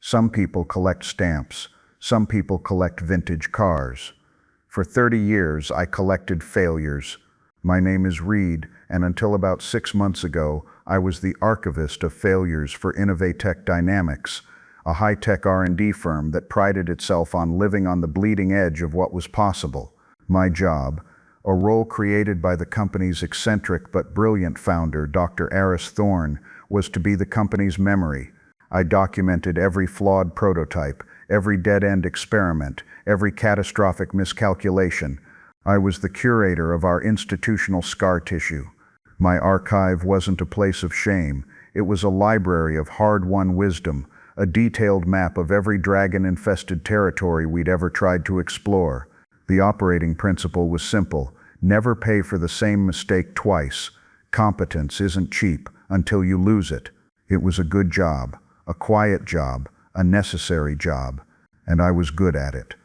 Some people collect stamps. Some people collect vintage cars. For 30 years, I collected failures. My name is Reed, and until about 6 months ago, I was the archivist of failures for Innovatech Dynamics, a high-tech R&D firm that prided itself on living on the bleeding edge of what was possible. My job, a role created by the company's eccentric but brilliant founder, Dr. Icarus Thorne, was to be the company's memory. I documented every flawed prototype, every dead-end experiment, every catastrophic miscalculation. I was the curator of our institutional scar tissue. My archive wasn't a place of shame. It was a library of hard-won wisdom, a detailed map of every dragon-infested territory we'd ever tried to explore. The operating principle was simple: never pay for the same mistake twice. Competence isn't cheap until you lose it. It was a good job, a quiet job, a necessary job, and I was good at it.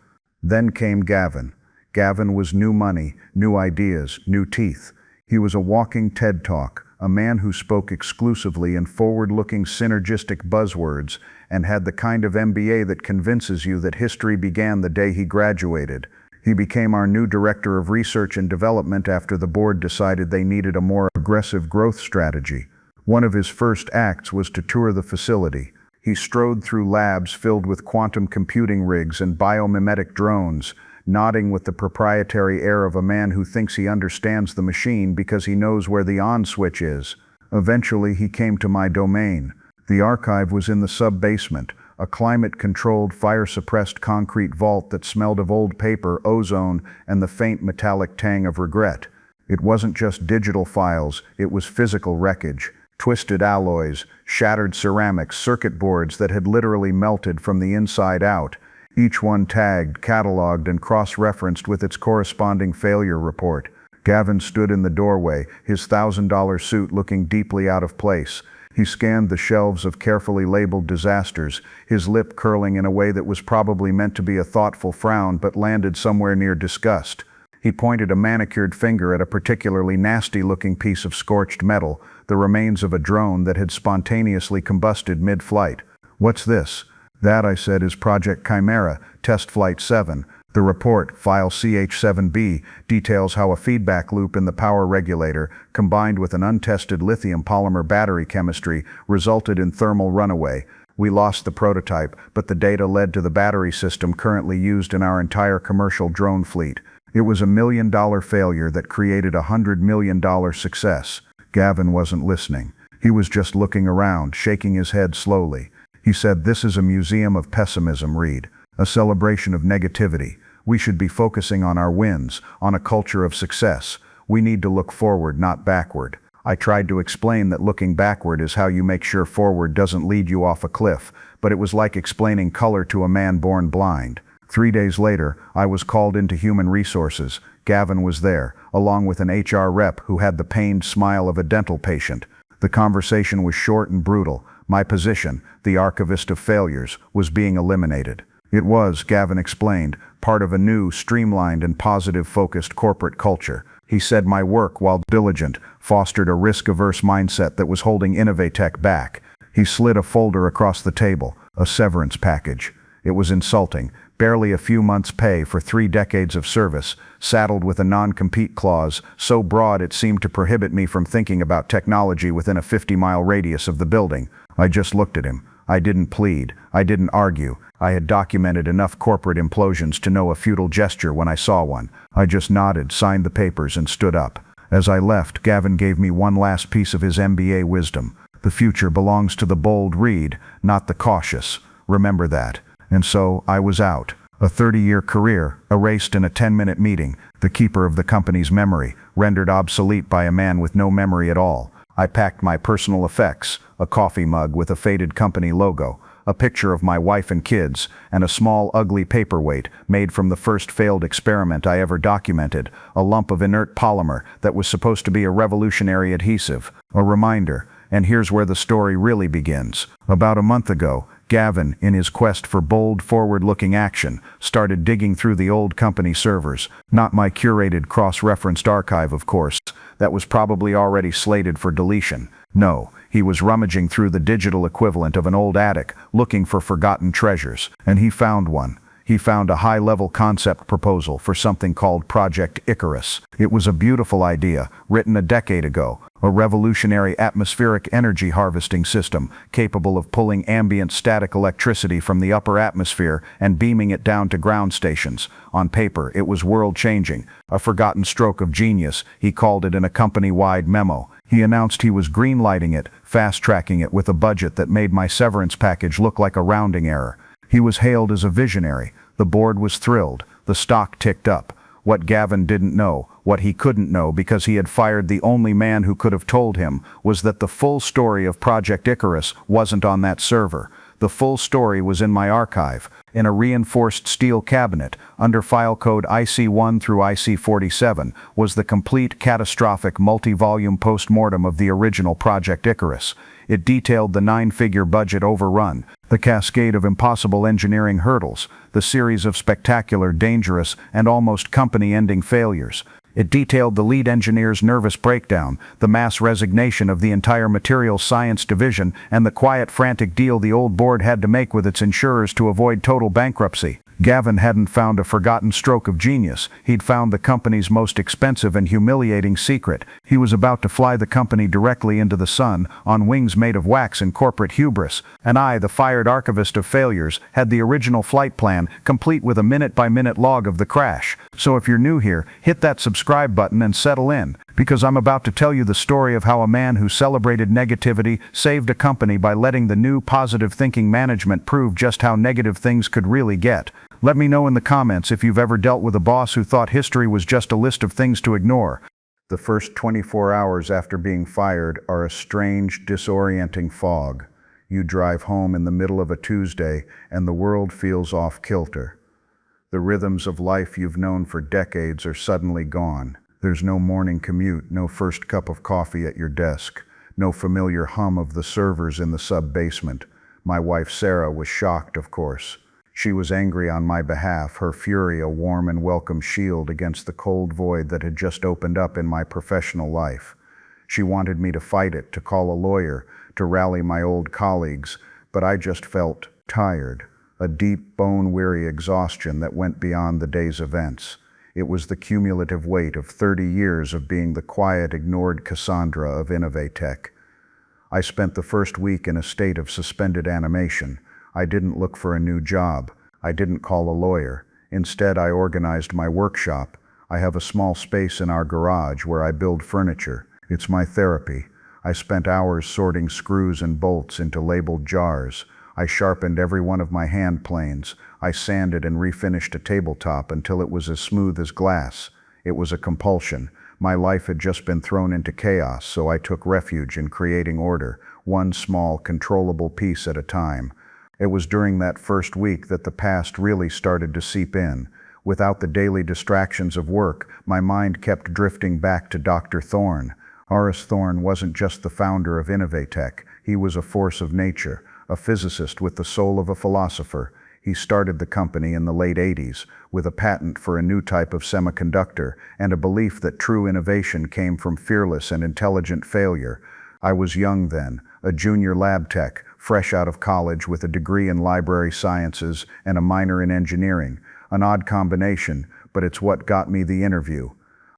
Then came Gavin. Gavin was new money, new ideas, new teeth. He was a walking TED Talk, a man who spoke exclusively in forward-looking synergistic buzzwords and had the kind of MBA that convinces you that history began the day he graduated. He became our new director of research and development after the board decided they needed a more aggressive growth strategy. One of his first acts was to tour the facility. He strode through labs filled with quantum computing rigs and biomimetic drones, nodding with the proprietary air of a man who thinks he understands the machine because he knows where the on switch is. Eventually, he came to my domain. The archive was in the sub-basement, a climate-controlled, fire-suppressed concrete vault that smelled of old paper, ozone, and the faint metallic tang of regret. It wasn't just digital files, it was physical wreckage. Twisted alloys, shattered ceramics, circuit boards that had literally melted from the inside out, each one tagged, cataloged, and cross-referenced with its corresponding failure report. Gavin stood in the doorway, his $1,000 suit looking deeply out of place. He scanned the shelves of carefully labeled disasters, his lip curling in a way that was probably meant to be a thoughtful frown but landed somewhere near disgust. He pointed a manicured finger at a particularly nasty-looking piece of scorched metal, the remains of a drone that had spontaneously combusted mid-flight. "What's this?" "That," I said, "is Project Chimera, Test Flight 7. The report, File CH7B, details how a feedback loop in the power regulator, combined with an untested lithium polymer battery chemistry, resulted in thermal runaway. We lost the prototype, but the data led to the battery system currently used in our entire commercial drone fleet. It was a $1 million failure that created a $100 million success." Gavin wasn't listening. He was just looking around, shaking his head slowly. He said, "This is a museum of pessimism, Reed. A celebration of negativity. We should be focusing on our wins, on a culture of success. We need to look forward, not backward." I tried to explain that looking backward is how you make sure forward doesn't lead you off a cliff, but it was like explaining color to a man born blind. 3 days later, I was called into human resources. Gavin was there, along with an HR rep who had the pained smile of a dental patient. The conversation was short and brutal. My position, the archivist of failures, was being eliminated. It was, Gavin explained, part of a new, streamlined and positive-focused corporate culture. He said my work, while diligent, fostered a risk-averse mindset that was holding Innovatech back. He slid a folder across the table, a severance package. It was insulting, barely a few months' pay for 3 decades of service, saddled with a non-compete clause so broad it seemed to prohibit me from thinking about technology within a 50-mile radius of the building. I just looked at him. I didn't plead. I didn't argue. I had documented enough corporate implosions to know a futile gesture when I saw one. I just nodded, signed the papers, and stood up. As I left, Gavin gave me one last piece of his MBA wisdom. The future belongs to the bold, Reed, not the cautious. Remember that. And so, I was out. A 30-year career, erased in a 10-minute meeting, the keeper of the company's memory, rendered obsolete by a man with no memory at all. I packed my personal effects, a coffee mug with a faded company logo, a picture of my wife and kids, and a small, ugly paperweight made from the first failed experiment I ever documented, a lump of inert polymer that was supposed to be a revolutionary adhesive. A reminder. And here's where the story really begins. About a month ago, Gavin, in his quest for bold, forward-looking action, started digging through the old company servers. Not my curated, cross-referenced archive, of course. That was probably already slated for deletion. No, He was rummaging through the digital equivalent of an old attic, looking for forgotten treasures, and he found one. He found a high-level concept proposal for something called Project Icarus. It was a beautiful idea, written a decade ago, a revolutionary atmospheric energy harvesting system capable of pulling ambient static electricity from the upper atmosphere and beaming it down to ground stations. On paper, it was world-changing, a forgotten stroke of genius, he called it in a company-wide memo. He announced he was green-lighting it, fast-tracking it with a budget that made my severance package look like a rounding error. He was hailed as a visionary. The board was thrilled. The stock ticked up. What Gavin didn't know, what he couldn't know because he had fired the only man who could have told him, was that the full story of Project Icarus wasn't on that server. The full story was in my archive, in a reinforced steel cabinet, under file code IC1 through IC47, was the complete catastrophic multi-volume post-mortem of the original Project Icarus. It detailed the 9-figure budget overrun, the cascade of impossible engineering hurdles, the series of spectacular, dangerous, and almost company-ending failures. It detailed the lead engineer's nervous breakdown, the mass resignation of the entire materials science division, and the quiet, frantic deal the old board had to make with its insurers to avoid total bankruptcy. Gavin hadn't found a forgotten stroke of genius. He'd found the company's most expensive and humiliating secret. He was about to fly the company directly into the sun, on wings made of wax and corporate hubris. And I, the fired archivist of failures, had the original flight plan, complete with a minute-by-minute log of the crash. So if you're new here, hit that subscribe button and settle in, because I'm about to tell you the story of how a man who celebrated negativity saved a company by letting the new positive thinking management prove just how negative things could really get. Let me know in the comments if you've ever dealt with a boss who thought history was just a list of things to ignore. The first 24 hours after being fired are a strange, disorienting fog. You drive home in the middle of a Tuesday and the world feels off kilter. The rhythms of life you've known for decades are suddenly gone. There's no morning commute, no first cup of coffee at your desk, no familiar hum of the servers in the sub-basement. My wife Sarah was shocked, of course. She was angry on my behalf, her fury a warm and welcome shield against the cold void that had just opened up in my professional life. She wanted me to fight it, to call a lawyer, to rally my old colleagues, but I just felt tired, a deep, bone-weary exhaustion that went beyond the day's events. It was the cumulative weight of 30 years of being the quiet, ignored Cassandra of Innovatech. I spent the first week in a state of suspended animation. I didn't look for a new job. I didn't call a lawyer. Instead, I organized my workshop. I have a small space in our garage where I build furniture. It's my therapy. I spent hours sorting screws and bolts into labeled jars. I sharpened every one of my hand planes. I sanded and refinished a tabletop until it was as smooth as glass. It was a compulsion. My life had just been thrown into chaos, so I took refuge in creating order, one small, controllable piece at a time. It was during that first week that the past really started to seep in. Without the daily distractions of work, my mind kept drifting back to Dr. Thorne. Horace Thorne wasn't just the founder of Innovatech. He was a force of nature, a physicist with the soul of a philosopher. He started the company in the late 80s with a patent for a new type of semiconductor and a belief that true innovation came from fearless and intelligent failure. I was young then, a junior lab tech, fresh out of college with a degree in library sciences and a minor in engineering. An odd combination, but it's what got me the interview.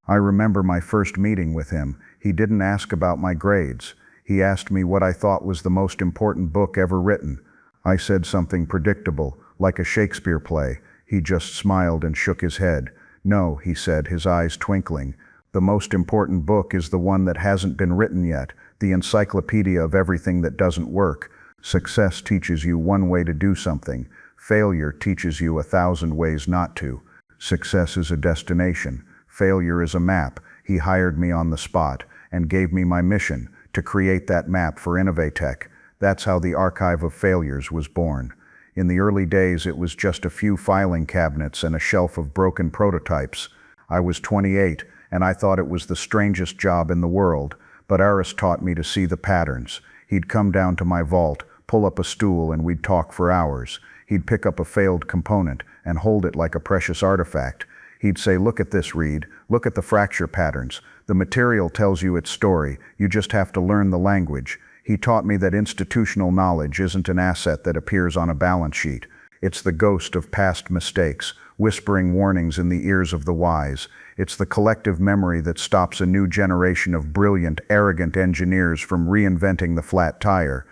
I remember my first meeting with him. He didn't ask about my grades. He asked me what I thought was the most important book ever written. I said something predictable, like a Shakespeare play. He just smiled and shook his head. "No," he said, his eyes twinkling. "The most important book is the one that hasn't been written yet, the encyclopedia of everything that doesn't work. Success teaches you one way to do something. Failure teaches you 1,000 ways not to. Success is a destination. Failure is a map." He hired me on the spot and gave me my mission, to create that map for Innovatech. That's how the Archive of Failures was born. In the early days, it was just a few filing cabinets and a shelf of broken prototypes. I was 28, and I thought it was the strangest job in the world, but Icarus taught me to see the patterns. He'd come down to my vault, pull up a stool, and we'd talk for hours. He'd pick up a failed component and hold it like a precious artifact. He'd say, "Look at this, Reed. Look at the fracture patterns. The material tells you its story. You just have to learn the language." He taught me that institutional knowledge isn't an asset that appears on a balance sheet. It's the ghost of past mistakes, whispering warnings in the ears of the wise. It's the collective memory that stops a new generation of brilliant, arrogant engineers from reinventing the flat tire.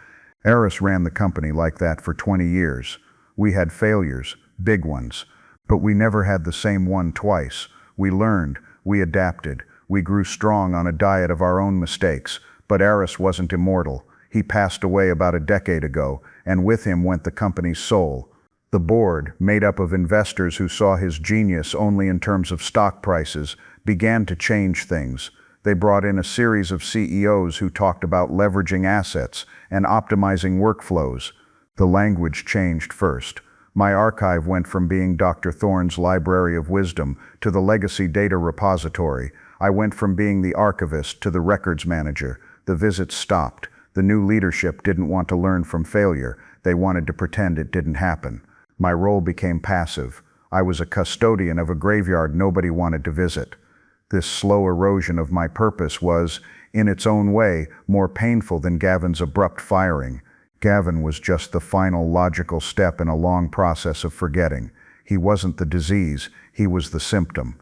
Icarus ran the company like that for 20 years. We had failures, big ones, but we never had the same one twice. We learned, we adapted, we grew strong on a diet of our own mistakes. But Icarus wasn't immortal. He passed away about a decade ago, and with him went the company's soul. The board, made up of investors who saw his genius only in terms of stock prices, began to change things. They brought in a series of CEOs who talked about leveraging assets and optimizing workflows. The language changed first. My archive went from being Dr. Thorne's library of wisdom to the legacy data repository. I went from being the archivist to the records manager. The visits stopped. The new leadership didn't want to learn from failure. They wanted to pretend it didn't happen. My role became passive. I was a custodian of a graveyard nobody wanted to visit. This slow erosion of my purpose was, in its own way, more painful than Gavin's abrupt firing. Gavin was just the final logical step in a long process of forgetting. He wasn't the disease, he was the symptom.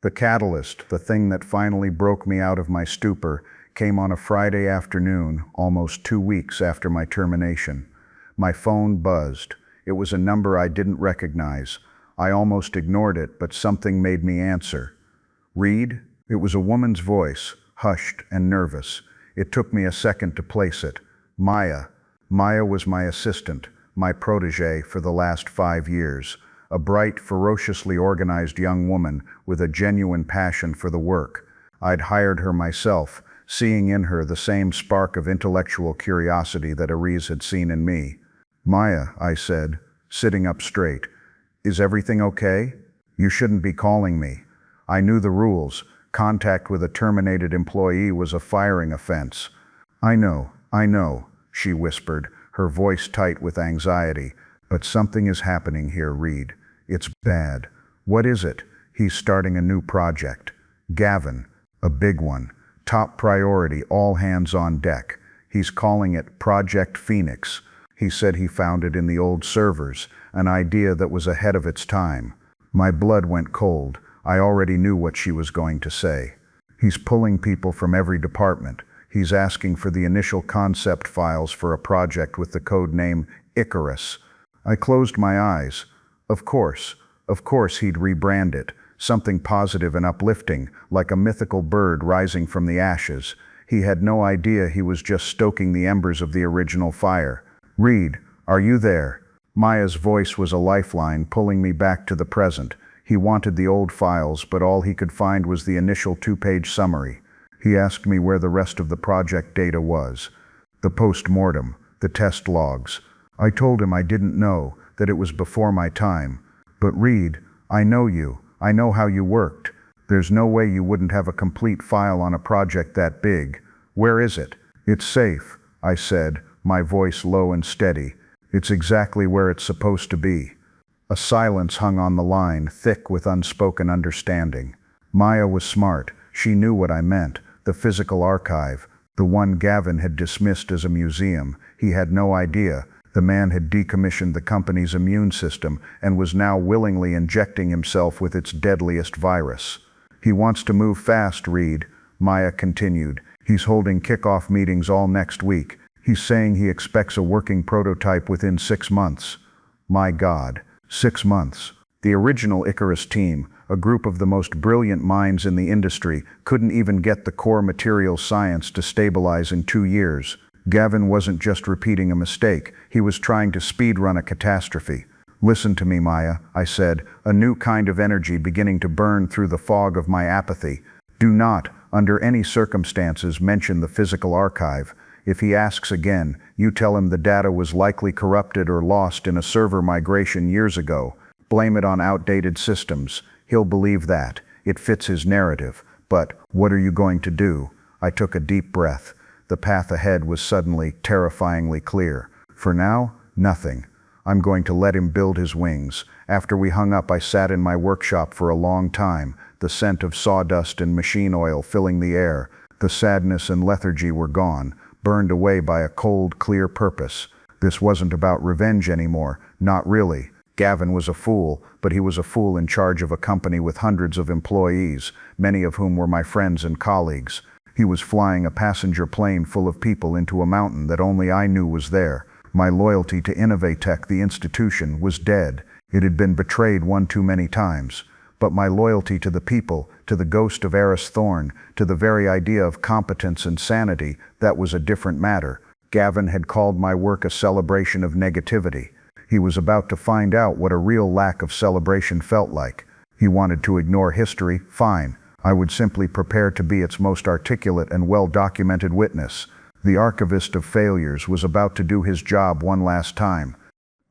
The catalyst, the thing that finally broke me out of my stupor, came on a Friday afternoon, almost 2 weeks after my termination. My phone buzzed. It was a number I didn't recognize. I almost ignored it, but something made me answer. Reed? It was a woman's voice, hushed and nervous. It took me a second to place it. Maya. Maya was my assistant, my protégé for the last 5 years. A bright, ferociously organized young woman with a genuine passion for the work. I'd hired her myself, seeing in her the same spark of intellectual curiosity that Aries had seen in me. Maya, I said, sitting up straight, is everything okay? You shouldn't be calling me. I knew the rules. Contact with a terminated employee was a firing offense. I know, she whispered, her voice tight with anxiety. But something is happening here, Reed. It's bad. What is it? He's starting a new project. Gavin, a big one. Top priority, all hands on deck. He's calling it Project Phoenix. He said he found it in the old servers, an idea that was ahead of its time. My blood went cold. I already knew what she was going to say. He's pulling people from every department. He's asking for the initial concept files for a project with the code name Icarus. I closed my eyes. Of course he'd rebrand it. Something positive and uplifting, like a mythical bird rising from the ashes. He had no idea he was just stoking the embers of the original fire. Reed, are you there? Maya's voice was a lifeline, pulling me back to the present. He wanted the old files, but all he could find was the initial 2-page summary. He asked me where the rest of the project data was. The post-mortem, the test logs. I told him I didn't know, that it was before my time. But Reed, I know you. I know how you worked. There's no way you wouldn't have a complete file on a project that big. Where is it? It's safe, I said, my voice low and steady. It's exactly where it's supposed to be. A silence hung on the line, thick with unspoken understanding. Maya was smart. She knew what I meant. The physical archive, the one Gavin had dismissed as a museum. He had no idea. The man had decommissioned the company's immune system and was now willingly injecting himself with its deadliest virus. He wants to move fast, Reed, Maya continued. He's holding kickoff meetings all next week. He's saying he expects a working prototype within 6 months. My God, 6 months. The original Icarus team, a group of the most brilliant minds in the industry, couldn't even get the core material science to stabilize in 2 years. Gavin wasn't just repeating a mistake, he was trying to speedrun a catastrophe. Listen to me, Maya, I said, a new kind of energy beginning to burn through the fog of my apathy. Do not, under any circumstances, mention the physical archive. If he asks again, you tell him the data was likely corrupted or lost in a server migration years ago. Blame it on outdated systems. He'll believe that. It fits his narrative. But what are you going to do? I took a deep breath. The path ahead was suddenly, terrifyingly clear. For now, nothing. I'm going to let him build his wings. After we hung up, I sat in my workshop for a long time, the scent of sawdust and machine oil filling the air. The sadness and lethargy were gone. burned away by a cold, clear purpose. This wasn't about revenge anymore, not really. Gavin was a fool, but he was a fool in charge of a company with hundreds of employees, many of whom were my friends and colleagues. He was flying a passenger plane full of people into a mountain that only I knew was there. My loyalty to Innovatech, the institution, was dead. It had been betrayed one too many times. But my loyalty to the people, to the ghost of Eris Thorne, to the very idea of competence and sanity, that was a different matter. Gavin had called my work a celebration of negativity. He was about to find out what a real lack of celebration felt like. He wanted to ignore history, fine. I would simply prepare to be its most articulate and well-documented witness. The archivist of failures was about to do his job one last time.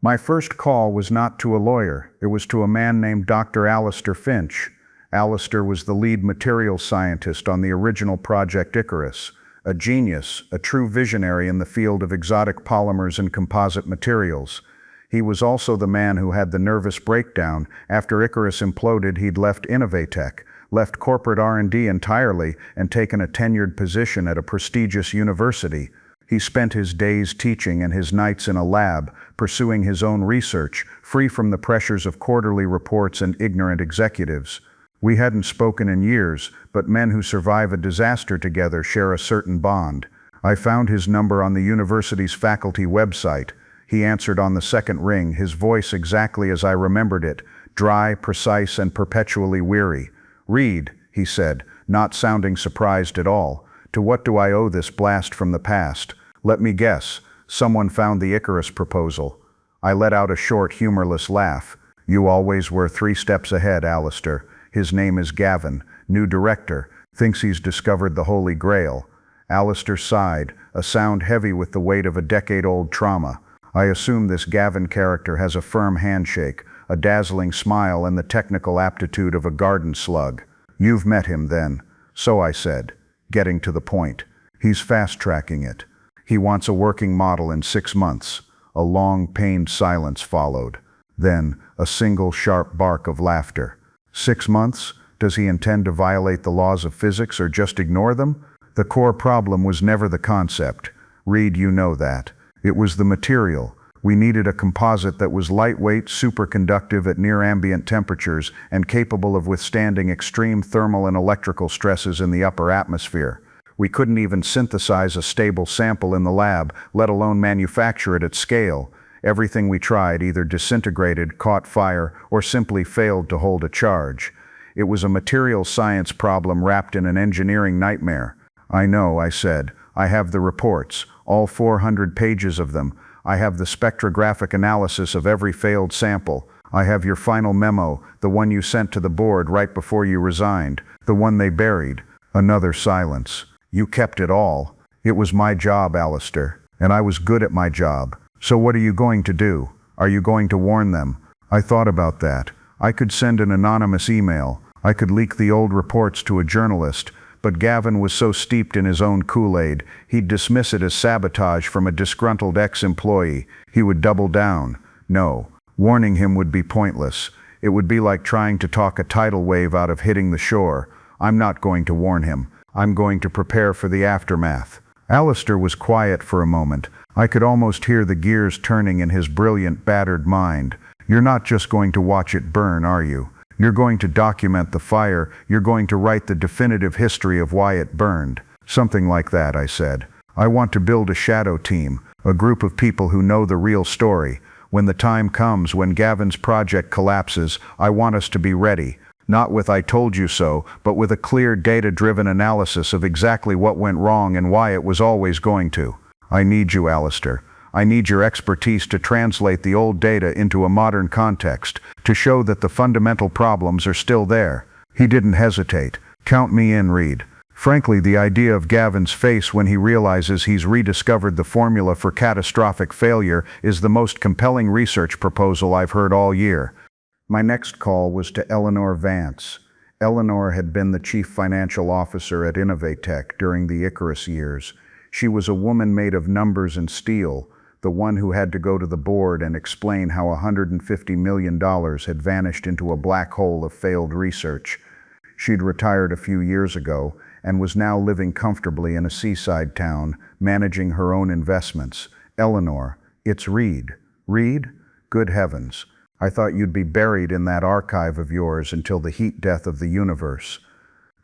My first call was not to a lawyer. It was to a man named Dr. Alistair Finch. Alistair was the lead materials scientist on the original Project Icarus, a genius, a true visionary in the field of exotic polymers and composite materials. He was also the man who had the nervous breakdown after Icarus imploded. He'd left Innovatech, left corporate R&D entirely, and taken a tenured position at a prestigious university. He spent his days teaching and his nights in a lab, pursuing his own research, free from the pressures of quarterly reports and ignorant executives. We hadn't spoken in years, but men who survive a disaster together share a certain bond. I found his number on the university's faculty website. He answered on the second ring, his voice exactly as I remembered it, dry, precise, and perpetually weary. "Reed," he said, not sounding surprised at all. "To what do I owe this blast from the past? Let me guess. Someone found the Icarus proposal." I let out a short, humorless laugh. "You always were 3 steps ahead, Alistair. His name is Gavin, new director, thinks he's discovered the Holy Grail." Alistair sighed, a sound heavy with the weight of a decade-old trauma. "I assume this Gavin character has a firm handshake, a dazzling smile, and the technical aptitude of a garden slug." "You've met him, then." "So," I said, getting to the point. "He's fast-tracking it. He wants a working model in 6 months." A long, pained silence followed. Then, a single sharp bark of laughter. 6 months? Does he intend to violate the laws of physics or just ignore them? The core problem was never the concept. Reed, you know that. It was the material. We needed a composite that was lightweight, superconductive at near ambient temperatures, and capable of withstanding extreme thermal and electrical stresses in the upper atmosphere. We couldn't even synthesize a stable sample in the lab, let alone manufacture it at scale. Everything we tried either disintegrated, caught fire, or simply failed to hold a charge. It was a material science problem wrapped in an engineering nightmare. "I know," I said. "I have the reports, all 400 pages of them. I have the spectrographic analysis of every failed sample. I have your final memo, the one you sent to the board right before you resigned, the one they buried." Another silence. "You kept it all." "It was my job, Alistair, and I was good at my job. So what are you going to do? Are you going to warn them?" I thought about that. I could send an anonymous email. I could leak the old reports to a journalist. But Gavin was so steeped in his own Kool-Aid, he'd dismiss it as sabotage from a disgruntled ex-employee. He would double down. No, warning him would be pointless. It would be like trying to talk a tidal wave out of hitting the shore. I'm not going to warn him. I'm going to prepare for the aftermath. Alistair was quiet for a moment. I could almost hear the gears turning in his brilliant, battered mind. "You're not just going to watch it burn, are you? You're going to document the fire. You're going to write the definitive history of why it burned." "Something like that," I said. "I want to build a shadow team, a group of people who know the real story. When the time comes, when Gavin's project collapses, I want us to be ready. Not with 'I told you so,' but with a clear, data-driven analysis of exactly what went wrong and why it was always going to." "I need you, Alistair. I need your expertise to translate the old data into a modern context, to show that the fundamental problems are still there." He didn't hesitate. "Count me in, Reed." Frankly, the idea of Gavin's face when he realizes he's rediscovered the formula for catastrophic failure is the most compelling research proposal I've heard all year. My next call was to Eleanor Vance. Eleanor had been the chief financial officer at Innovatech during the Icarus years. She was a woman made of numbers and steel, the one who had to go to the board and explain how $150 million had vanished into a black hole of failed research. She'd retired a few years ago, and was now living comfortably in a seaside town, managing her own investments. Eleanor, it's Reed. Reed? Good heavens. I thought you'd be buried in that archive of yours until the heat death of the universe.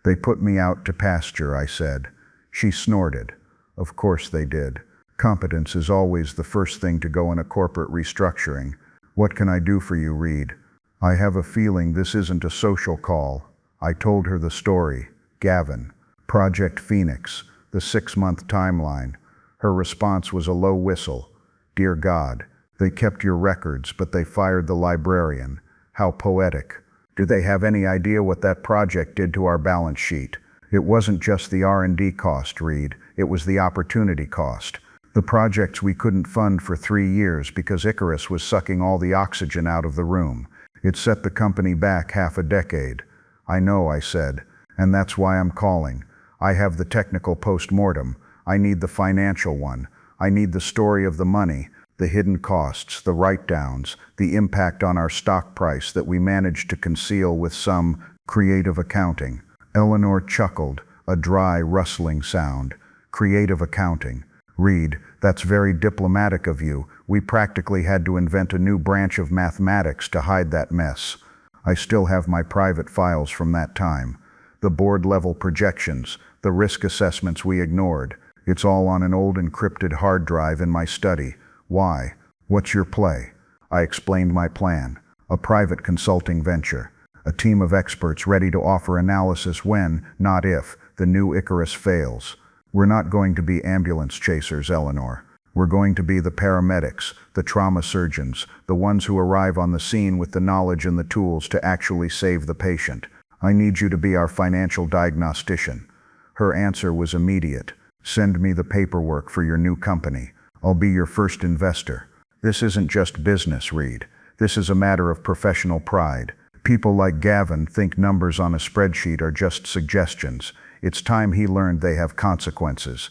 They put me out to pasture, I said. She snorted. Of course they did. Competence is always the first thing to go in a corporate restructuring. What can I do for you, Reed? I have a feeling this isn't a social call. I told her the story. Gavin. Project Phoenix. The 6-month timeline. Her response was a low whistle. Dear God, they kept your records, but they fired the librarian. How poetic. Do they have any idea what that project did to our balance sheet? It wasn't just the R&D cost, Reed. It was the opportunity cost. The projects we couldn't fund for 3 years because Icarus was sucking all the oxygen out of the room. It set the company back half a decade. I know, I said, and that's why I'm calling. I have the technical post-mortem. I need the financial one. I need the story of the money, the hidden costs, the write-downs, the impact on our stock price that we managed to conceal with some creative accounting. Eleanor chuckled, a dry, rustling sound. Creative accounting. Reed, that's very diplomatic of you. We practically had to invent a new branch of mathematics to hide that mess. I still have my private files from that time. The board-level projections, the risk assessments we ignored. It's all on an old encrypted hard drive in my study. Why? What's your play? I explained my plan. A private consulting venture. A team of experts ready to offer analysis when, not if, the new Icarus fails. We're not going to be ambulance chasers, Eleanor. We're going to be the paramedics, the trauma surgeons, the ones who arrive on the scene with the knowledge and the tools to actually save the patient. I need you to be our financial diagnostician. Her answer was immediate. Send me the paperwork for your new company. I'll be your first investor. This isn't just business, Reed. This is a matter of professional pride. People like Gavin think numbers on a spreadsheet are just suggestions. It's time he learned they have consequences.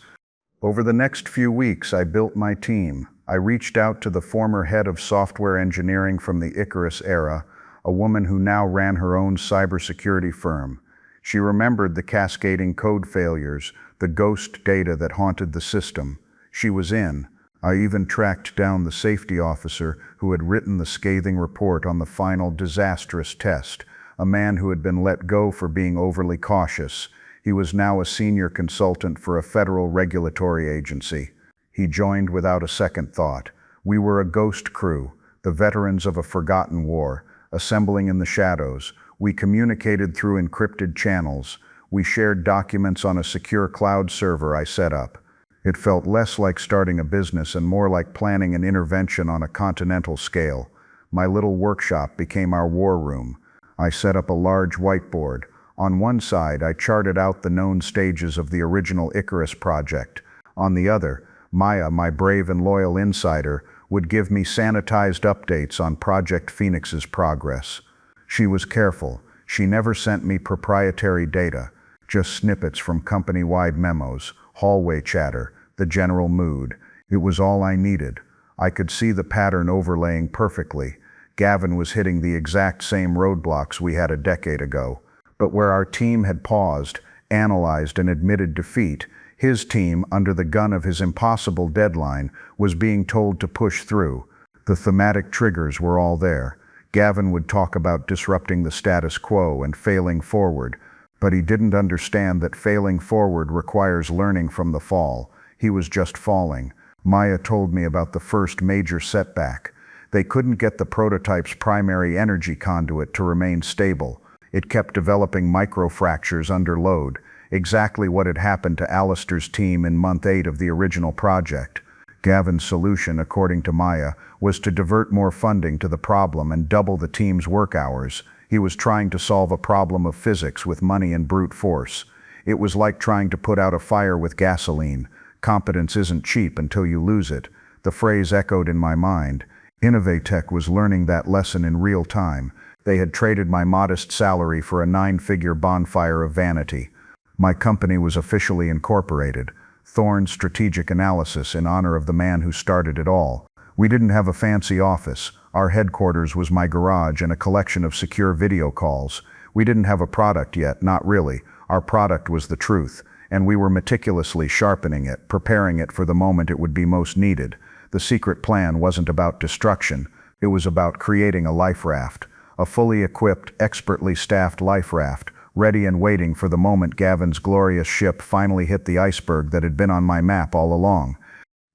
Over the next few weeks, I built my team. I reached out to the former head of software engineering from the Icarus era, a woman who now ran her own cybersecurity firm. She remembered the cascading code failures, the ghost data that haunted the system. She was in. I even tracked down the safety officer who had written the scathing report on the final disastrous test, a man who had been let go for being overly cautious. He was now a senior consultant for a federal regulatory agency. He joined without a second thought. We were a ghost crew, the veterans of a forgotten war, assembling in the shadows. We communicated through encrypted channels. We shared documents on a secure cloud server I set up. It felt less like starting a business and more like planning an intervention on a continental scale. My little workshop became our war room. I set up a large whiteboard. On one side, I charted out the known stages of the original Icarus project. On the other, Maya, my brave and loyal insider, would give me sanitized updates on Project Phoenix's progress. She was careful. She never sent me proprietary data, just snippets from company-wide memos, hallway chatter, the general mood. It was all I needed. I could see the pattern overlaying perfectly. Gavin was hitting the exact same roadblocks we had a decade ago. But where our team had paused, analyzed, and admitted defeat, his team, under the gun of his impossible deadline, was being told to push through. The thematic triggers were all there. Gavin would talk about disrupting the status quo and failing forward, but he didn't understand that failing forward requires learning from the fall. He was just falling. Maya told me about the first major setback. They couldn't get the prototype's primary energy conduit to remain stable. It kept developing microfractures under load, exactly what had happened to Alistair's team in month 8 of the original project. Gavin's solution, according to Maya, was to divert more funding to the problem and double the team's work hours. He was trying to solve a problem of physics with money and brute force. It was like trying to put out a fire with gasoline. Competence isn't cheap until you lose it. The phrase echoed in my mind. Innovatech was learning that lesson in real time. They had traded my modest salary for a 9-figure bonfire of vanity. My company was officially incorporated, Thorne Strategic Analysis, in honor of the man who started it all. We didn't have a fancy office, Our headquarters was my garage and a collection of secure video calls. We didn't have a product yet, not really. Our product was the truth, and we were meticulously sharpening it, preparing it for the moment it would be most needed. The secret plan wasn't about destruction. It was about creating a life raft, a fully equipped, expertly staffed life raft, ready and waiting for the moment Gavin's glorious ship finally hit the iceberg that had been on my map all along.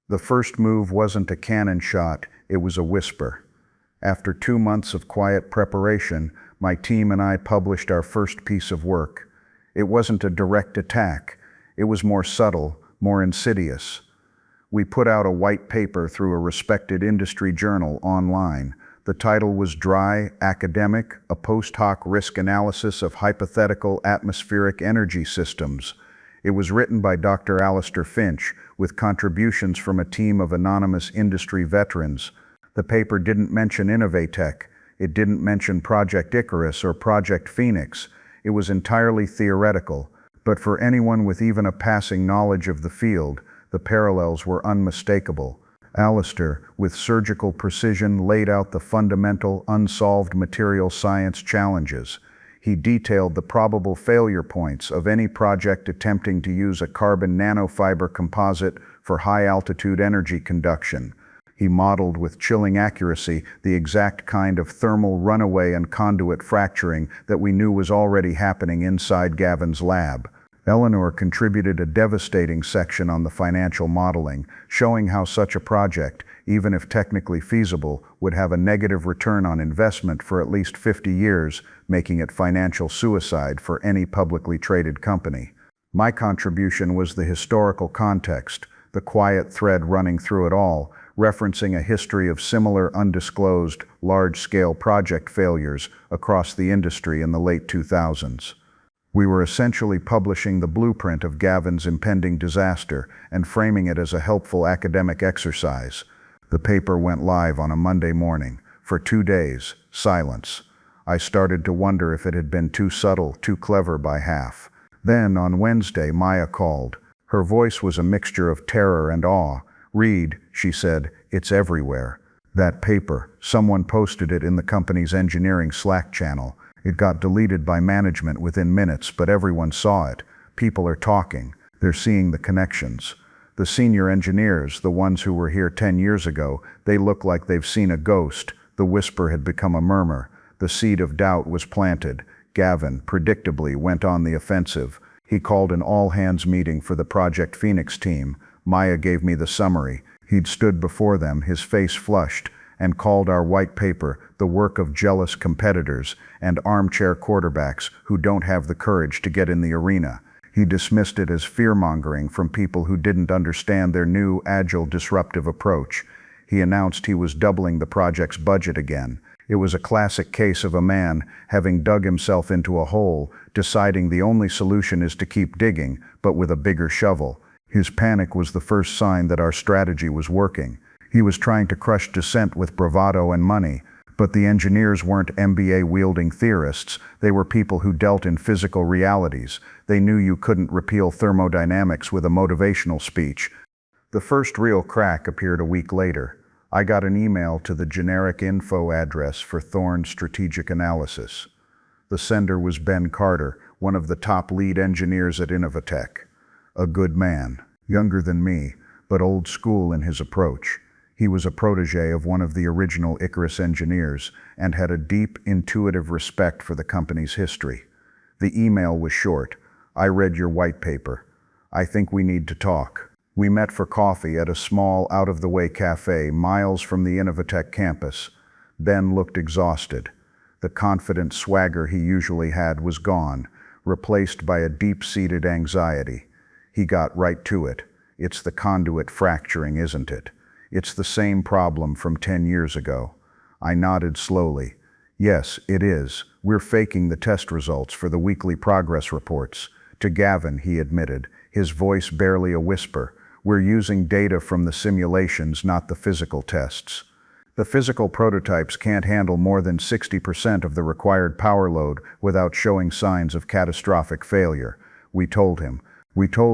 The first move wasn't a cannon shot, it was a whisper. After 2 months of quiet preparation, my team and I published our first piece of work. It wasn't a direct attack. It was more subtle, more insidious. We put out a white paper through a respected industry journal online. The title was Dry, Academic, a Post Hoc Risk Analysis of Hypothetical Atmospheric Energy Systems. It was written by Dr. Alistair Finch, with contributions from a team of anonymous industry veterans. The paper didn't mention Innovatech. It didn't mention Project Icarus or Project Phoenix. It was entirely theoretical, but for anyone with even a passing knowledge of the field, the parallels were unmistakable. Alistair, with surgical precision, laid out the fundamental, unsolved material science challenges. He detailed the probable failure points of any project attempting to use a carbon nanofiber composite for high-altitude energy conduction. He modeled with chilling accuracy the exact kind of thermal runaway and conduit fracturing that we knew was already happening inside Gavin's lab. Eleanor contributed a devastating section on the financial modeling, showing how such a project, even if technically feasible, would have a negative return on investment for at least 50 years, making it financial suicide for any publicly traded company. My contribution was the historical context, the quiet thread running through it all, referencing a history of similar undisclosed, large-scale project failures across the industry in the late 2000s. We were essentially publishing the blueprint of Gavin's impending disaster and framing it as a helpful academic exercise. The paper went live on a Monday morning. For 2 days, silence. I started to wonder if it had been too subtle, too clever by half. Then, on Wednesday, Maya called. Her voice was a mixture of terror and awe. "Reed," she said, "it's everywhere. That paper, someone posted it in the company's engineering Slack channel. It got deleted by management within minutes, but everyone saw it. People are talking. They're seeing the connections. The senior engineers, the ones who were here 10 years ago, they look like they've seen a ghost." The whisper had become a murmur. The seed of doubt was planted. Gavin, predictably, went on the offensive. He called an all-hands meeting for the Project Phoenix team. Maya gave me the summary. He'd stood before them, his face flushed, and called our white paper the work of jealous competitors and armchair quarterbacks who don't have the courage to get in the arena. He dismissed it as fear-mongering from people who didn't understand their new, agile, disruptive approach. He announced he was doubling the project's budget again. It was a classic case of a man, having dug himself into a hole, deciding the only solution is to keep digging, but with a bigger shovel. His panic was the first sign that our strategy was working. He was trying to crush dissent with bravado and money, but the engineers weren't MBA-wielding theorists. They were people who dealt in physical realities. They knew you couldn't repeal thermodynamics with a motivational speech. The first real crack appeared a week later. I got an email to the generic info address for Thorne Strategic Analysis. The sender was Ben Carter, one of the top lead engineers at Innovatech. A good man, younger than me, but old school in his approach. He was a protege of one of the original Icarus engineers and had a deep, intuitive respect for the company's history. The email was short. "I read your white paper. I think we need to talk." We met for coffee at a small, out-of-the-way cafe miles from the Innovatech campus. Ben looked exhausted. The confident swagger he usually had was gone, replaced by a deep-seated anxiety. He got right to it. "It's the conduit fracturing, isn't it? It's the same problem from 10 years ago." I nodded slowly. "Yes, it is. We're faking the test results for the weekly progress reports." To Gavin, he admitted, his voice barely a whisper, "We're using data from the simulations, not the physical tests. The physical prototypes can't handle more than 60% of the required power load without showing signs of catastrophic failure." We told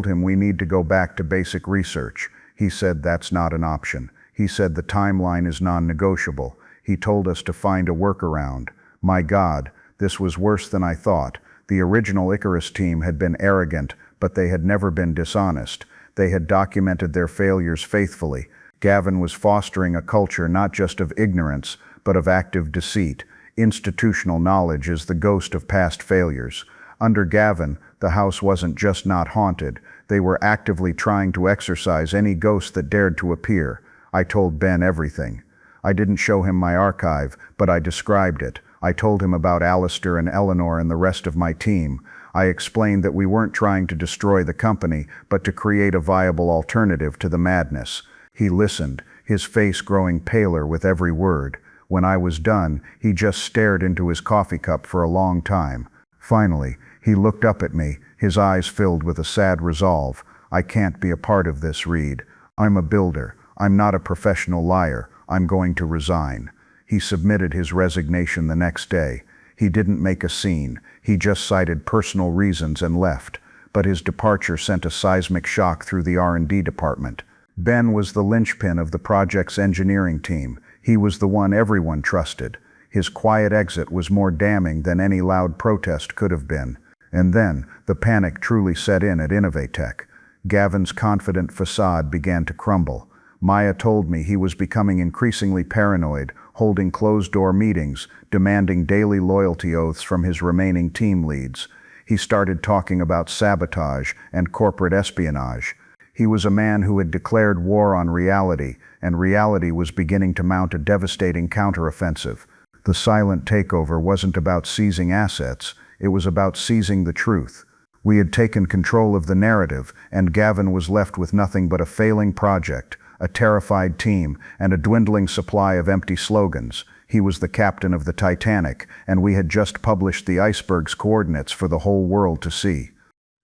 him we need to go back to basic research. He said that's not an option. He said the timeline is non-negotiable. He told us to find a workaround. My God, this was worse than I thought. The original Icarus team had been arrogant, but they had never been dishonest. They had documented their failures faithfully. Gavin was fostering a culture not just of ignorance, but of active deceit. Institutional knowledge is the ghost of past failures. Under Gavin, the house wasn't just not haunted. They were actively trying to exorcise any ghost that dared to appear. I told Ben everything. I didn't show him my archive, but I described it. I told him about Alistair and Eleanor and the rest of my team. I explained that we weren't trying to destroy the company, but to create a viable alternative to the madness. He listened, his face growing paler with every word. When I was done, he just stared into his coffee cup for a long time. Finally, he looked up at me, his eyes filled with a sad resolve. I can't be a part of this, Reed. I'm a builder. I'm not a professional liar. I'm going to resign. He submitted his resignation the next day. He didn't make a scene. He just cited personal reasons and left. But his departure sent a seismic shock through the R&D department. Ben was the linchpin of the project's engineering team. He was the one everyone trusted. His quiet exit was more damning than any loud protest could have been. And then, the panic truly set in at Innovatech. Gavin's confident facade began to crumble. Maya told me he was becoming increasingly paranoid, holding closed-door meetings, demanding daily loyalty oaths from his remaining team leads. He started talking about sabotage and corporate espionage. He was a man who had declared war on reality, and reality was beginning to mount a devastating counteroffensive. The silent takeover wasn't about seizing assets, it was about seizing the truth. We had taken control of the narrative, and Gavin was left with nothing but a failing project, a terrified team, and a dwindling supply of empty slogans. He was the captain of the Titanic, and we had just published the iceberg's coordinates for the whole world to see.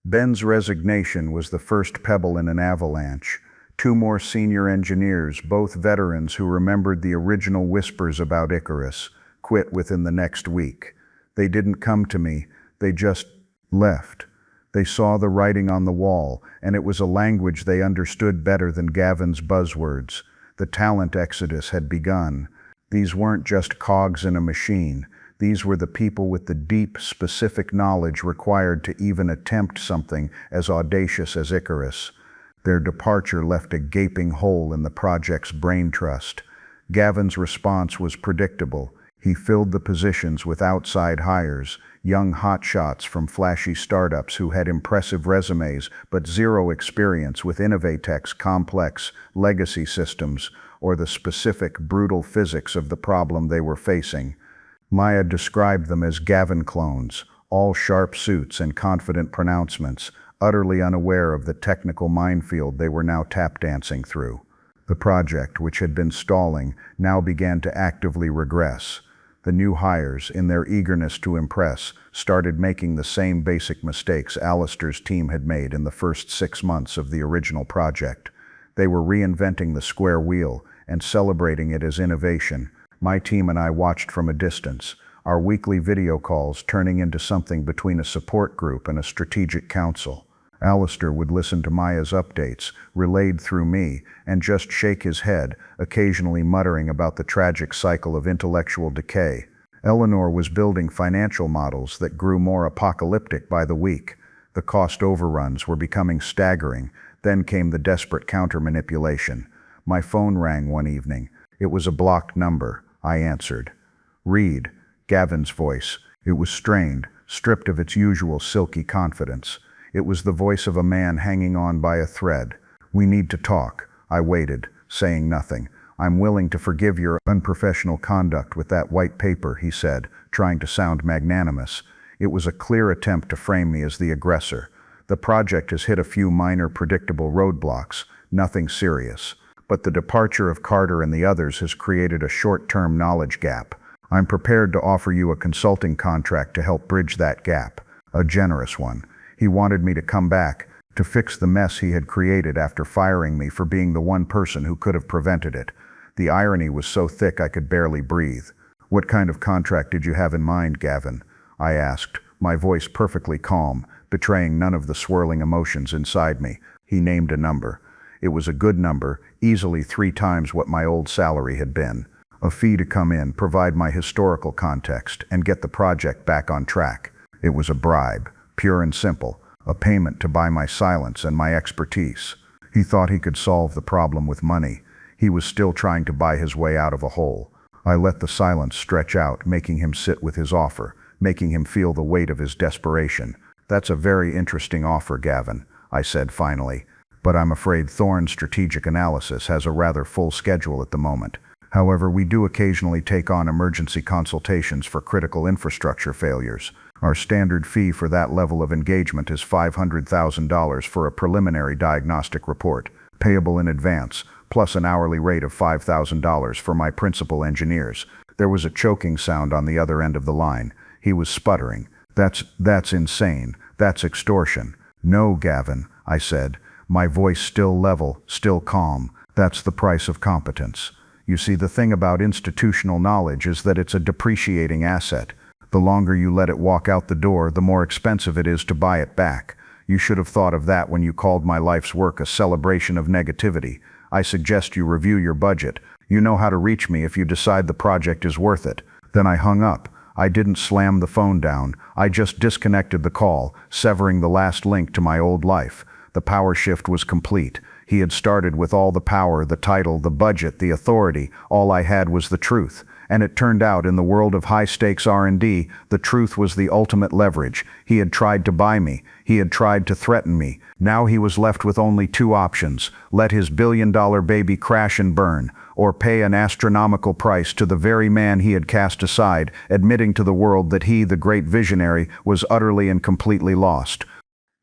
Ben's resignation was the first pebble in an avalanche. Two more senior engineers, both veterans who remembered the original whispers about Icarus, quit within the next week. They didn't come to me, they just left. They saw the writing on the wall, and it was a language they understood better than Gavin's buzzwords. The talent exodus had begun. These weren't just cogs in a machine. These were the people with the deep, specific knowledge required to even attempt something as audacious as Icarus. Their departure left a gaping hole in the project's brain trust. Gavin's response was predictable. He filled the positions with outside hires, young hotshots from flashy startups who had impressive resumes but zero experience with Innovatech's complex legacy systems or the specific, brutal physics of the problem they were facing. Maya described them as Gavin clones, all sharp suits and confident pronouncements, utterly unaware of the technical minefield they were now tap-dancing through. The project, which had been stalling, now began to actively regress. The new hires, in their eagerness to impress, started making the same basic mistakes Alistair's team had made in the first 6 months of the original project. They were reinventing the square wheel and celebrating it as innovation. My team and I watched from a distance, our weekly video calls turning into something between a support group and a strategic council. Alistair would listen to Maya's updates, relayed through me, and just shake his head, occasionally muttering about the tragic cycle of intellectual decay. Eleanor was building financial models that grew more apocalyptic by the week. The cost overruns were becoming staggering. Then came the desperate counter-manipulation. My phone rang one evening. It was a blocked number. I answered. Reed, Gavin's voice. It was strained, stripped of its usual silky confidence. It was the voice of a man hanging on by a thread. We need to talk. I waited, saying nothing. I'm willing to forgive your unprofessional conduct with that white paper, he said, trying to sound magnanimous. It was a clear attempt to frame me as the aggressor. The project has hit a few minor predictable roadblocks, nothing serious. But the departure of Carter and the others has created a short-term knowledge gap. I'm prepared to offer you a consulting contract to help bridge that gap. A generous one. He wanted me to come back, to fix the mess he had created after firing me for being the one person who could have prevented it. The irony was so thick I could barely breathe. What kind of contract did you have in mind, Gavin? I asked, my voice perfectly calm, betraying none of the swirling emotions inside me. He named a number. It was a good number, easily 3 times what my old salary had been. a fee to come in, provide my historical context, and get the project back on track. It was a bribe, pure and simple, a payment to buy my silence and my expertise. He thought he could solve the problem with money. He was still trying to buy his way out of a hole. I let the silence stretch out, making him sit with his offer, making him feel the weight of his desperation. "That's a very interesting offer, Gavin," I said finally, "but I'm afraid Thorne's strategic analysis has a rather full schedule at the moment. However, we do occasionally take on emergency consultations for critical infrastructure failures. Our standard fee for that level of engagement is $500,000 for a preliminary diagnostic report, payable in advance, plus an hourly rate of $5,000 for my principal engineers." There was a choking sound on the other end of the line. He was sputtering. That's insane. That's extortion." "No, Gavin," I said, my voice still level, still calm. "That's the price of competence. You see, the thing about institutional knowledge is that it's a depreciating asset. The longer you let it walk out the door, the more expensive it is to buy it back. You should have thought of that when you called my life's work a celebration of negativity. I suggest you review your budget. You know how to reach me if you decide the project is worth it." Then I hung up. I didn't slam the phone down. I just disconnected the call, severing the last link to my old life. The power shift was complete. He had started with all the power, the title, the budget, the authority. All I had was the truth. And it turned out, in the world of high-stakes R&D, the truth was the ultimate leverage. He had tried to buy me. He had tried to threaten me. Now he was left with only two options: let his billion-dollar baby crash and burn, or pay an astronomical price to the very man he had cast aside, admitting to the world that he, the great visionary, was utterly and completely lost.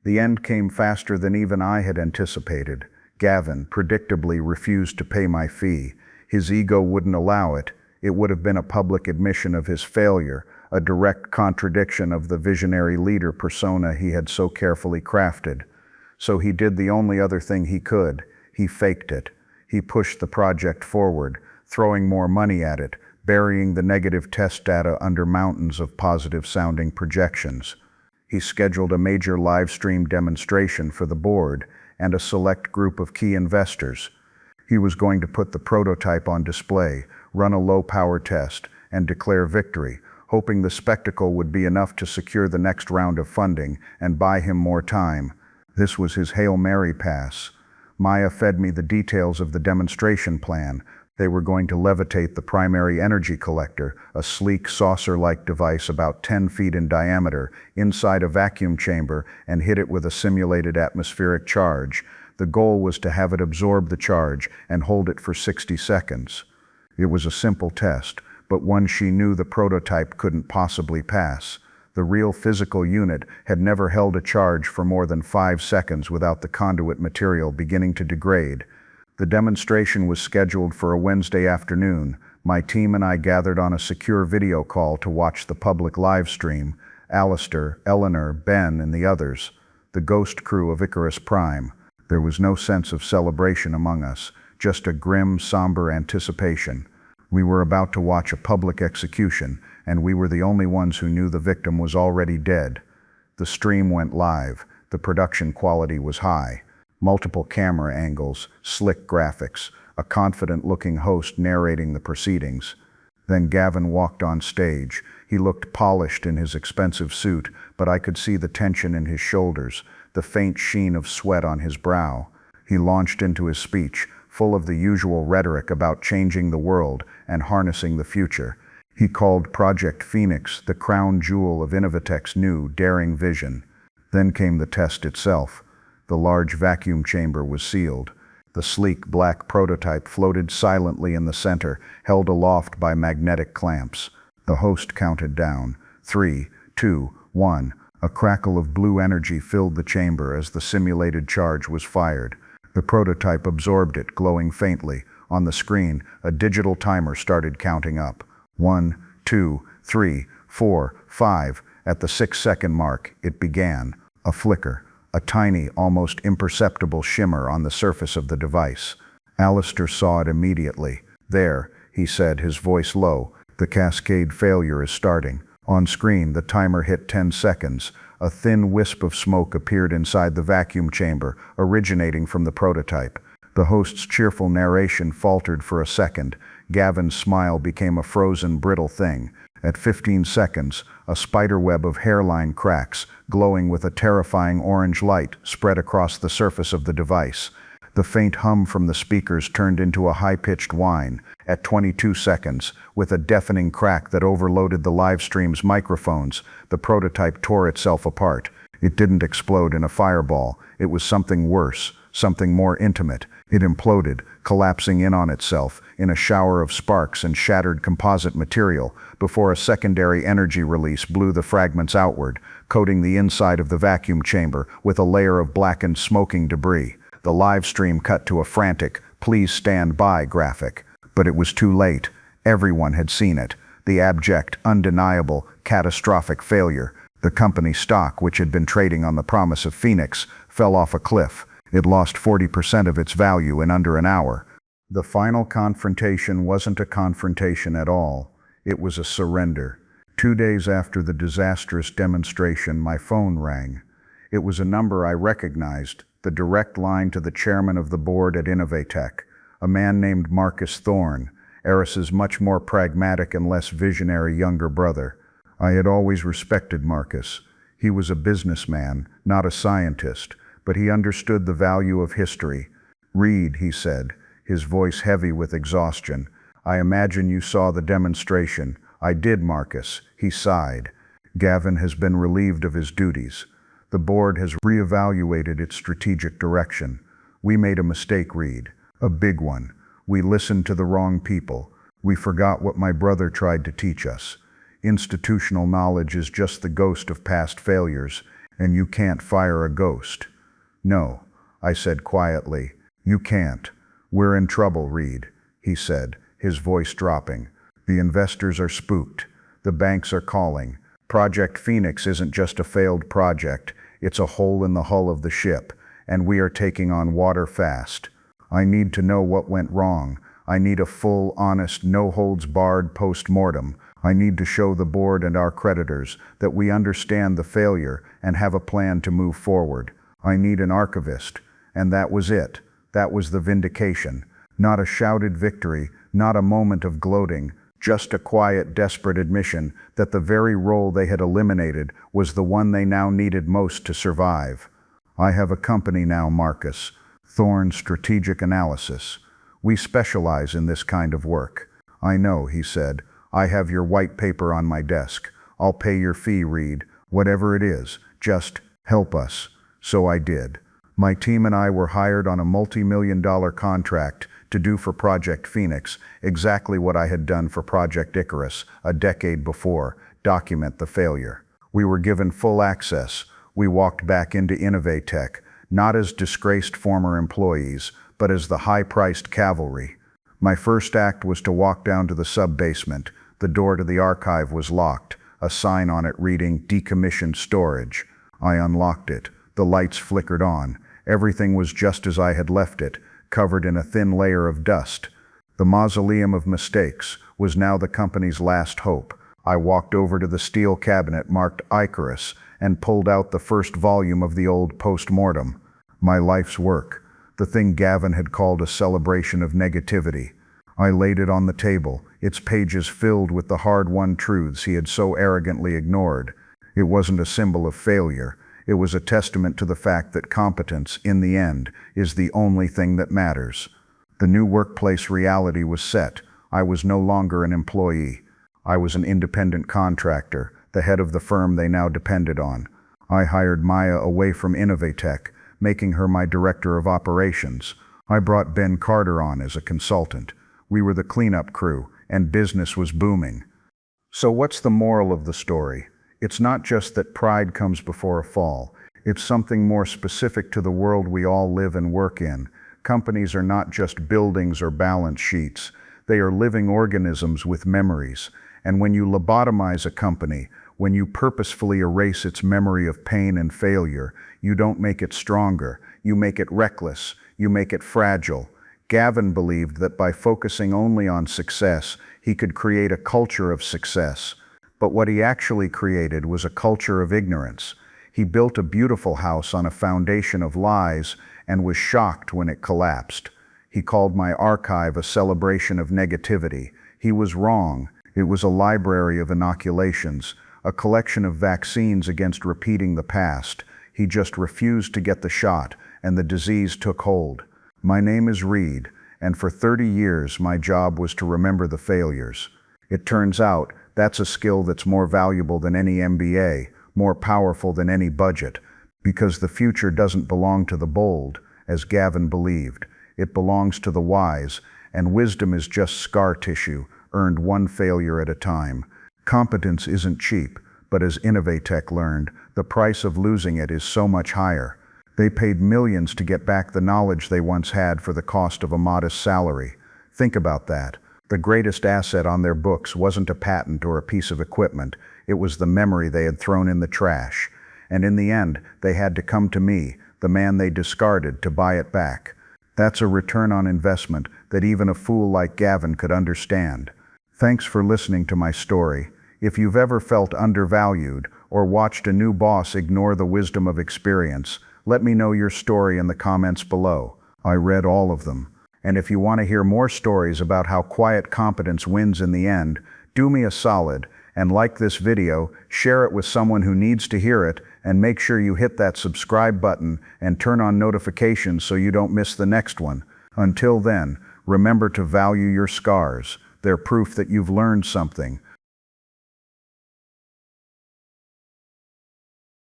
The end came faster than even I had anticipated. Gavin, predictably, refused to pay my fee. His ego wouldn't allow it. It would have been a public admission of his failure, a direct contradiction of the visionary leader persona he had so carefully crafted. So he did the only other thing he could. He faked it. He pushed the project forward, throwing more money at it, burying the negative test data under mountains of positive-sounding projections. He scheduled a major live-stream demonstration for the board and a select group of key investors. He was going to put the prototype on display, run a low-power test, and declare victory, hoping the spectacle would be enough to secure the next round of funding and buy him more time. This was his Hail Mary pass. Maya fed me the details of the demonstration plan. They were going to levitate the primary energy collector, a sleek saucer-like device about 10 feet in diameter, inside a vacuum chamber, and hit it with a simulated atmospheric charge. The goal was to have it absorb the charge and hold it for 60 seconds. It was a simple test, but one she knew the prototype couldn't possibly pass. The real physical unit had never held a charge for more than 5 seconds without the conduit material beginning to degrade. The demonstration was scheduled for a Wednesday afternoon. My team and I gathered on a secure video call to watch the public live stream. Alistair, Eleanor, Ben, and the others. The ghost crew of Icarus Prime. There was no sense of celebration among us, just a grim, somber anticipation. We were about to watch a public execution, and we were the only ones who knew the victim was already dead. The stream went live. The production quality was high. Multiple camera angles, slick graphics, a confident-looking host narrating the proceedings. Then Gavin walked on stage. He looked polished in his expensive suit, but I could see the tension in his shoulders, the faint sheen of sweat on his brow. He launched into his speech, full of the usual rhetoric about changing the world and harnessing the future. He called Project Phoenix the crown jewel of Innovatech's new, daring vision. Then came the test itself. The large vacuum chamber was sealed. The sleek black prototype floated silently in the center, held aloft by magnetic clamps. The host counted down. 3, 2, 1. A crackle of blue energy filled the chamber as the simulated charge was fired. The prototype absorbed it, glowing faintly. On the screen, a digital timer started counting up. 1, 2, 3, 4, 5. At the 6-second mark, it began. A flicker. A tiny, almost imperceptible shimmer on the surface of the device. Alistair saw it immediately. "There," he said, his voice low. "The cascade failure is starting." On screen, the timer hit 10 seconds. A thin wisp of smoke appeared inside the vacuum chamber, originating from the prototype. The host's cheerful narration faltered for a second. Gavin's smile became a frozen, brittle thing. At 15 seconds, a spiderweb of hairline cracks, glowing with a terrifying orange light, spread across the surface of the device. The faint hum from the speakers turned into a high-pitched whine. At 22 seconds, with a deafening crack that overloaded the live stream's microphones, the prototype tore itself apart. It didn't explode in a fireball. It was something worse, something more intimate. It imploded, collapsing in on itself, in a shower of sparks and shattered composite material, before a secondary energy release blew the fragments outward, coating the inside of the vacuum chamber with a layer of blackened smoking debris. The live stream cut to a frantic, "Please stand by" graphic. But it was too late. Everyone had seen it. The abject, undeniable, catastrophic failure. The company stock, which had been trading on the promise of Phoenix, fell off a cliff. It lost 40% of its value in under an hour. The final confrontation wasn't a confrontation at all. It was a surrender. 2 days after the disastrous demonstration, my phone rang. It was a number I recognized, the direct line to the chairman of the board at Innovatech, a man named Marcus Thorne, Eris's much more pragmatic and less visionary younger brother. I had always respected Marcus. He was a businessman, not a scientist, but he understood the value of history. "Reed," he said, his voice heavy with exhaustion, "I imagine you saw the demonstration." "I did, Marcus," he sighed. "Gavin has been relieved of his duties. The board has reevaluated its strategic direction. We made a mistake, Reed, a big one. We listened to the wrong people. We forgot what my brother tried to teach us. Institutional knowledge is just the ghost of past failures, and you can't fire a ghost." "No," I said quietly. "You can't. We're in trouble, Reed," he said, his voice dropping. "The investors are spooked. The banks are calling. Project Phoenix isn't just a failed project. It's a hole in the hull of the ship, and we are taking on water fast. I need to know what went wrong. I need a full, honest, no-holds-barred post-mortem. I need to show the board and our creditors that we understand the failure and have a plan to move forward. I need an archivist." And that was it. That was the vindication. Not a shouted victory, not a moment of gloating, just a quiet, desperate admission that the very role they had eliminated was the one they now needed most to survive. "I have a company now, Marcus. Thorne Strategic Analysis. We specialize in this kind of work." "I know," he said. "I have your white paper on my desk. I'll pay your fee, Reed. Whatever it is, just help us." So I did. My team and I were hired on a multi-million-dollar contract to do for Project Phoenix exactly what I had done for Project Icarus a decade before, document the failure. We were given full access. We walked back into Innovatech, not as disgraced former employees, but as the high-priced cavalry. My first act was to walk down to the sub-basement. The door to the archive was locked, a sign on it reading "Decommissioned Storage." I unlocked it. The lights flickered on. Everything was just as I had left it, covered in a thin layer of dust. The mausoleum of mistakes was now the company's last hope. I walked over to the steel cabinet marked Icarus and pulled out the first volume of the old post-mortem. My life's work. The thing Gavin had called a celebration of negativity. I laid it on the table, its pages filled with the hard-won truths he had so arrogantly ignored. It wasn't a symbol of failure. It was a testament to the fact that competence, in the end, is the only thing that matters. The new workplace reality was set. I was no longer an employee. I was an independent contractor, the head of the firm they now depended on. I hired Maya away from Innovatech, making her my director of operations. I brought Ben Carter on as a consultant. We were the cleanup crew, and business was booming. So what's the moral of the story? It's not just that pride comes before a fall. It's something more specific to the world we all live and work in. Companies are not just buildings or balance sheets. They are living organisms with memories. And when you lobotomize a company, when you purposefully erase its memory of pain and failure, you don't make it stronger. You make it reckless. You make it fragile. Gavin believed that by focusing only on success, he could create a culture of success. But what he actually created was a culture of ignorance. He built a beautiful house on a foundation of lies and was shocked when it collapsed. He called my archive a celebration of negativity. He was wrong. It was a library of inoculations, a collection of vaccines against repeating the past. He just refused to get the shot, and the disease took hold. My name is Reed, and for 30 years my job was to remember the failures. It turns out that's a skill that's more valuable than any MBA, more powerful than any budget, because the future doesn't belong to the bold, as Gavin believed. It belongs to the wise, and wisdom is just scar tissue, earned one failure at a time. Competence isn't cheap, but as Innovatech learned, the price of losing it is so much higher. They paid millions to get back the knowledge they once had for the cost of a modest salary. Think about that. The greatest asset on their books wasn't a patent or a piece of equipment. It was the memory they had thrown in the trash. And in the end, they had to come to me, the man they discarded, to buy it back. That's a return on investment that even a fool like Gavin could understand. Thanks for listening to my story. If you've ever felt undervalued or watched a new boss ignore the wisdom of experience, let me know your story in the comments below. I read all of them. And if you want to hear more stories about how quiet competence wins in the end, do me a solid and like this video, share it with someone who needs to hear it, and make sure you hit that subscribe button and turn on notifications so you don't miss the next one. Until then, remember to value your scars. They're proof that you've learned something,